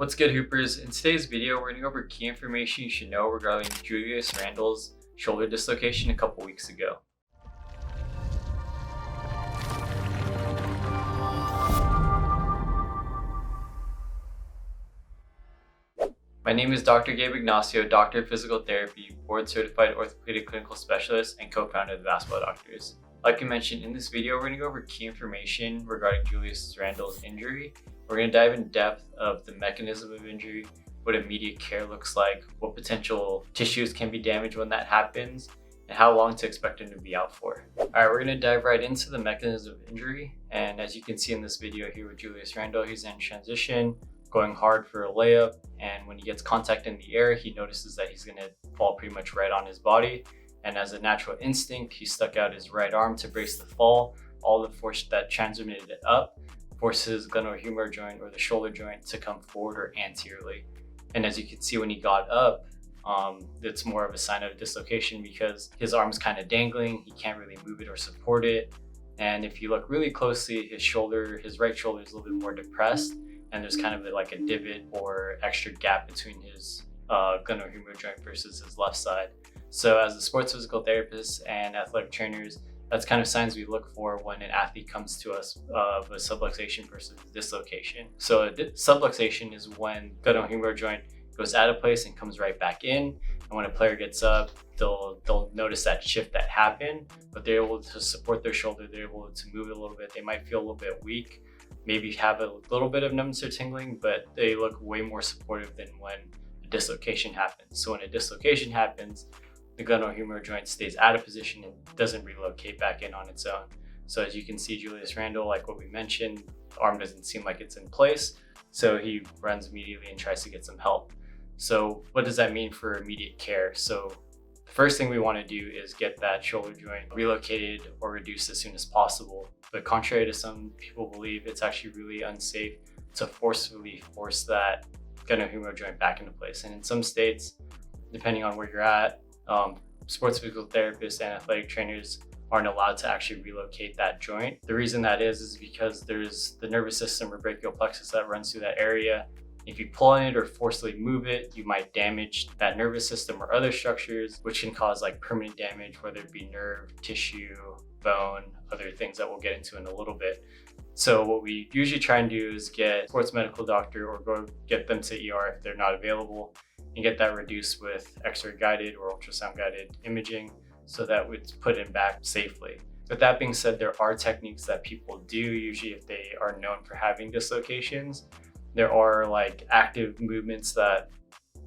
What's good, Hoopers? In today's video, we're going to go over key information you should know regarding Julius Randal's shoulder dislocation a couple weeks ago. My name is Dr. Gabe Ignacio, Doctor of Physical Therapy, board-certified orthopedic clinical specialist, and co-founder of the Basketball Doctors. Like I mentioned in this video, we're going to go over key information regarding Julius Randal's injury. We're going to dive in depth of the mechanism of injury, what immediate care looks like, what potential tissues can be damaged when that happens, and how long to expect him to be out for. Alright, we're going to dive right into the mechanism of injury. And as you can see in this video here with Julius Randal, he's in transition, going hard for a layup, and when he gets contact in the air, he notices that he's going to fall pretty much right on his body. And as a natural instinct, he stuck out his right arm to brace the fall. All the force that transmitted it up forces the glenohumeral joint or the shoulder joint to come forward or anteriorly. And as you can see, when he got up, it's more of a sign of dislocation because his arm's kind of dangling. He can't really move it or support it. And if you look really closely, his right shoulder is a little bit more depressed, and there's kind of like a divot or extra gap between his glenohumeral joint versus his left side. So as a sports physical therapist and athletic trainers, that's kind of signs we look for when an athlete comes to us of a subluxation versus dislocation. So a subluxation is when glenohumeral joint goes out of place and comes right back in. And when a player gets up, they'll notice that shift that happened, but they're able to support their shoulder. They're able to move it a little bit. They might feel a little bit weak, maybe have a little bit of numbness or tingling, but they look way more supportive than when a dislocation happens. So when a dislocation happens, the glenohumeral joint stays out of position and doesn't relocate back in on its own. So as you can see, Julius Randal, like what we mentioned, the arm doesn't seem like it's in place. So he runs immediately and tries to get some help. So what does that mean for immediate care? So the first thing we want to do is get that shoulder joint relocated or reduced as soon as possible. But contrary to some people believe, it's actually really unsafe to forcefully force that glenohumeral joint back into place. And in some states, depending on where you're at, sports physical therapists and athletic trainers aren't allowed to actually relocate that joint. The reason that is because there's the nervous system or brachial plexus that runs through that area. If you pull on it or forcefully move it, you might damage that nervous system or other structures, which can cause like permanent damage, whether it be nerve, tissue, bone, other things that we'll get into in a little bit. So what we usually try and do is get a sports medical doctor or go get them to ER if they're not available, and get that reduced with X-ray guided or ultrasound guided imaging so that it's put in back safely. With that being said, there are techniques that people do, usually if they are known for having dislocations. There are like active movements that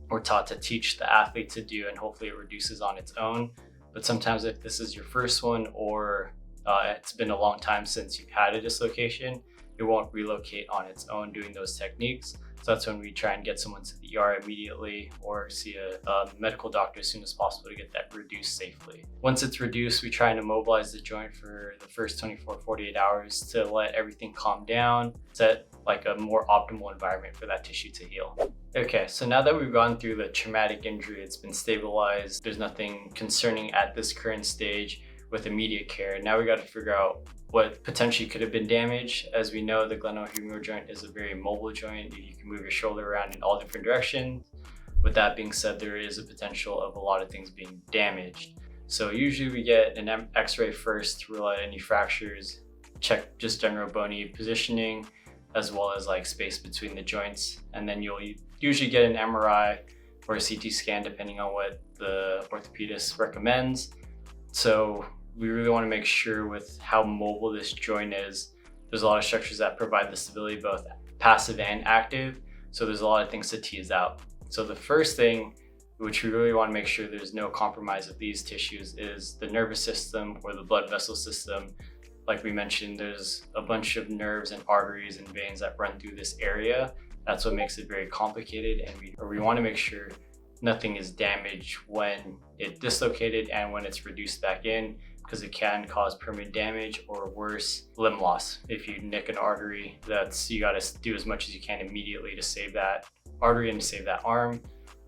we're taught to teach the athlete to do, and hopefully it reduces on its own. But sometimes if this is your first one or it's been a long time since you've had a dislocation, it won't relocate on its own doing those techniques. So that's when we try and get someone to the ER immediately or see a medical doctor as soon as possible to get that reduced safely. Once it's reduced, we try and immobilize the joint for the first 24, 48 hours to let everything calm down, set like a more optimal environment for that tissue to heal. Okay, so now that we've gone through the traumatic injury, it's been stabilized, there's nothing concerning at this current stage with immediate care. Now we got to figure out what potentially could have been damaged. As we know, the glenohumeral joint is a very mobile joint. You can move your shoulder around in all different directions. With that being said, there is a potential of a lot of things being damaged. So usually we get an X-ray first to rule out any fractures, check just general bony positioning, as well as like space between the joints. And then you'll usually get an MRI or a CT scan depending on what the orthopedist recommends. So we really want to make sure with how mobile this joint is, there's a lot of structures that provide the stability, both passive and active. So there's a lot of things to tease out. So the first thing, which we really want to make sure there's no compromise of these tissues, is the nervous system or the blood vessel system. Like we mentioned, there's a bunch of nerves and arteries and veins that run through this area. That's what makes it very complicated. And we want to make sure nothing is damaged when it dislocated and when it's reduced back in, because it can cause permanent damage or worse, limb loss. If you nick an artery, you got to do as much as you can immediately to save that artery and to save that arm.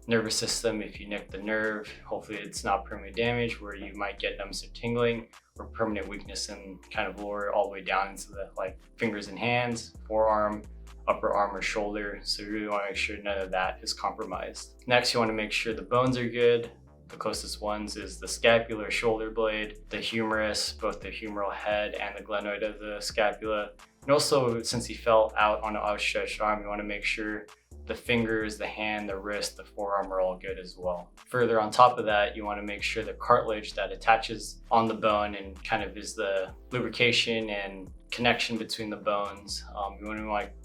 Nervous system, if you nick the nerve, hopefully it's not permanent damage where you might get numbness or tingling or permanent weakness and kind of lower all the way down into the like fingers and hands, forearm, upper arm or shoulder. So you really want to make sure none of that is compromised. Next, you want to make sure the bones are good. The closest ones is the scapular shoulder blade, the humerus, both the humeral head and the glenoid of the scapula. And also, since he fell out on an outstretched arm, you want to make sure the fingers, the hand, the wrist, the forearm are all good as well. Further on top of that, you want to make sure the cartilage that attaches on the bone and kind of is the lubrication and connection between the bones. You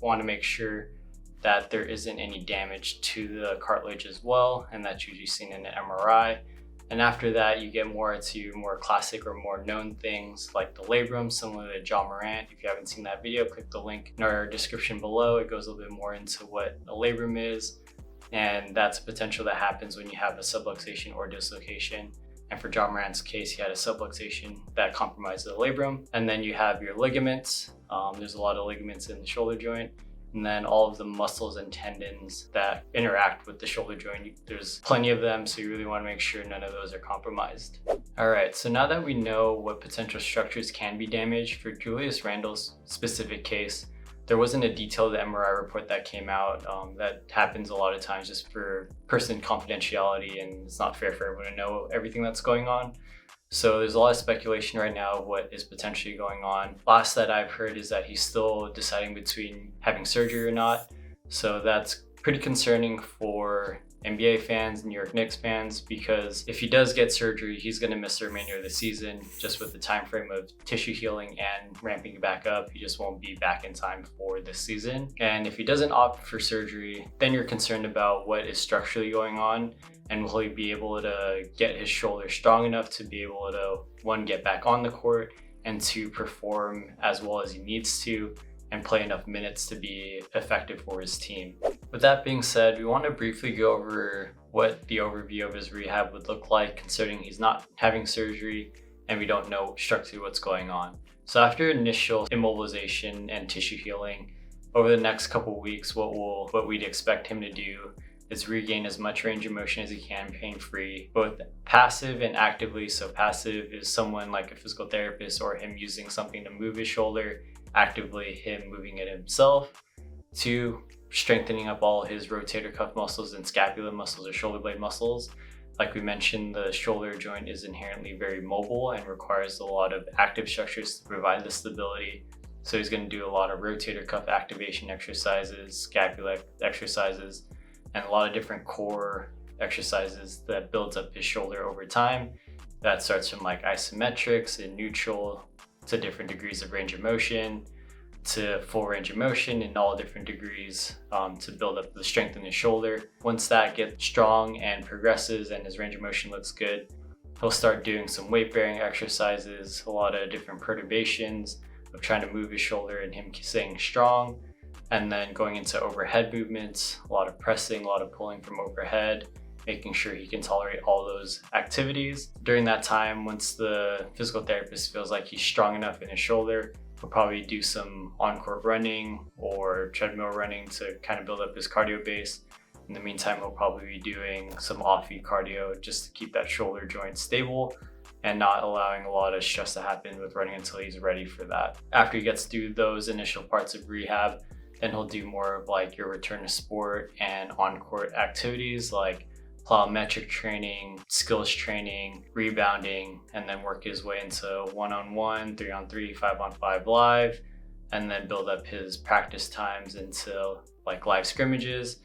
want to make sure that there isn't any damage to the cartilage as well, and that's usually seen in an MRI. And after that, you get more to more classic or more known things like the labrum, similar to John Morant. If you haven't seen that video, click the link in our description below. It goes a little bit more into what a labrum is, and that's a potential that happens when you have a subluxation or dislocation. And for John Morant's case, he had a subluxation that compromised the labrum. And then you have your ligaments. There's a lot of ligaments in the shoulder joint. And then all of the muscles and tendons that interact with the shoulder joint. There's plenty of them, so you really want to make sure none of those are compromised. All right, so now that we know what potential structures can be damaged, for Julius Randal's specific case, there wasn't a detailed MRI report that came out. That happens a lot of times just for person confidentiality, and it's not fair for everyone to know everything that's going on. So there's a lot of speculation right now of what is potentially going on. Last that I've heard is that he's still deciding between having surgery or not. So that's pretty concerning for NBA fans, New York Knicks fans, because if he does get surgery, he's going to miss the remainder of the season just with the time frame of tissue healing and ramping back up. He just won't be back in time for this season. And if he doesn't opt for surgery, then you're concerned about what is structurally going on. And will he be able to get his shoulder strong enough to be able to, one, get back on the court, and two, perform as well as he needs to and play enough minutes to be effective for his team. With that being said, we want to briefly go over what the overview of his rehab would look like, considering he's not having surgery and we don't know structurally what's going on. So after initial immobilization and tissue healing, over the next couple of weeks, what we'd expect him to do is regain as much range of motion as he can, pain-free, both passive and actively. So passive is someone like a physical therapist or him using something to move his shoulder, actively him moving it himself. Two, strengthening up all his rotator cuff muscles and scapula muscles or shoulder blade muscles. Like we mentioned, the shoulder joint is inherently very mobile and requires a lot of active structures to provide the stability. So he's going to do a lot of rotator cuff activation exercises, scapula exercises, and a lot of different core exercises that builds up his shoulder over time. That starts from like isometrics and neutral to different degrees of range of motion to full range of motion in all different degrees to build up the strength in his shoulder. Once that gets strong and progresses and his range of motion looks good, he'll start doing some weight bearing exercises, a lot of different perturbations of trying to move his shoulder and him staying strong. And then going into overhead movements, a lot of pressing, a lot of pulling from overhead, making sure he can tolerate all those activities. During that time, once the physical therapist feels like he's strong enough in his shoulder, he'll probably do some on-court running or treadmill running to kind of build up his cardio base. In the meantime, he'll probably be doing some off-feet cardio just to keep that shoulder joint stable and not allowing a lot of stress to happen with running until he's ready for that. After he gets through those initial parts of rehab, then he'll do more of like your return to sport and on-court activities like plyometric training, skills training, rebounding, and then work his way into 1-on-1, 3-on-3, 5-on-5 live, and then build up his practice times into like live scrimmages.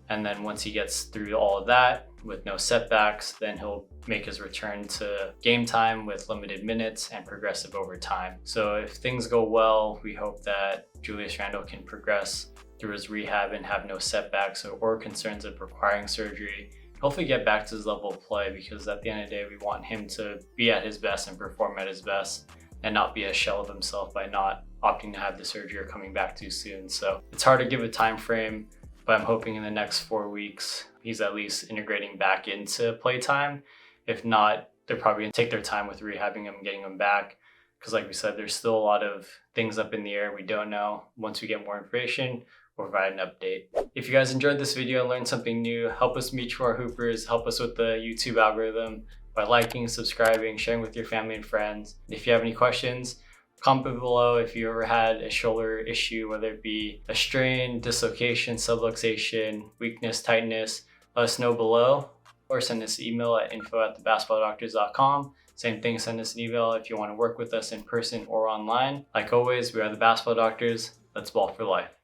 And then once he gets through all of that with no setbacks, then he'll make his return to game time with limited minutes and progressive over time. So if things go well, we hope that Julius Randal can progress through his rehab and have no setbacks or concerns of requiring surgery. Hopefully get back to his level of play, because at the end of the day, we want him to be at his best and perform at his best and not be a shell of himself by not opting to have the surgery or coming back too soon. So it's hard to give a time frame, but I'm hoping in the next 4 weeks, he's at least integrating back into playtime. If not, they're probably gonna take their time with rehabbing him and getting him back. Because like we said, there's still a lot of things up in the air we don't know. Once we get more information, we'll provide an update. If you guys enjoyed this video and learned something new, help us meet our hoopers, help us with the YouTube algorithm by liking, subscribing, sharing with your family and friends. If you have any questions, Comment below if you ever had a shoulder issue, whether it be a strain, dislocation, subluxation, weakness, tightness. Let us know below, or send us an email at info@thebasketballdoctors.com. Same thing, send us an email if you want to work with us in person or online. Like always, we are the Basketball Doctors. Let's ball for life.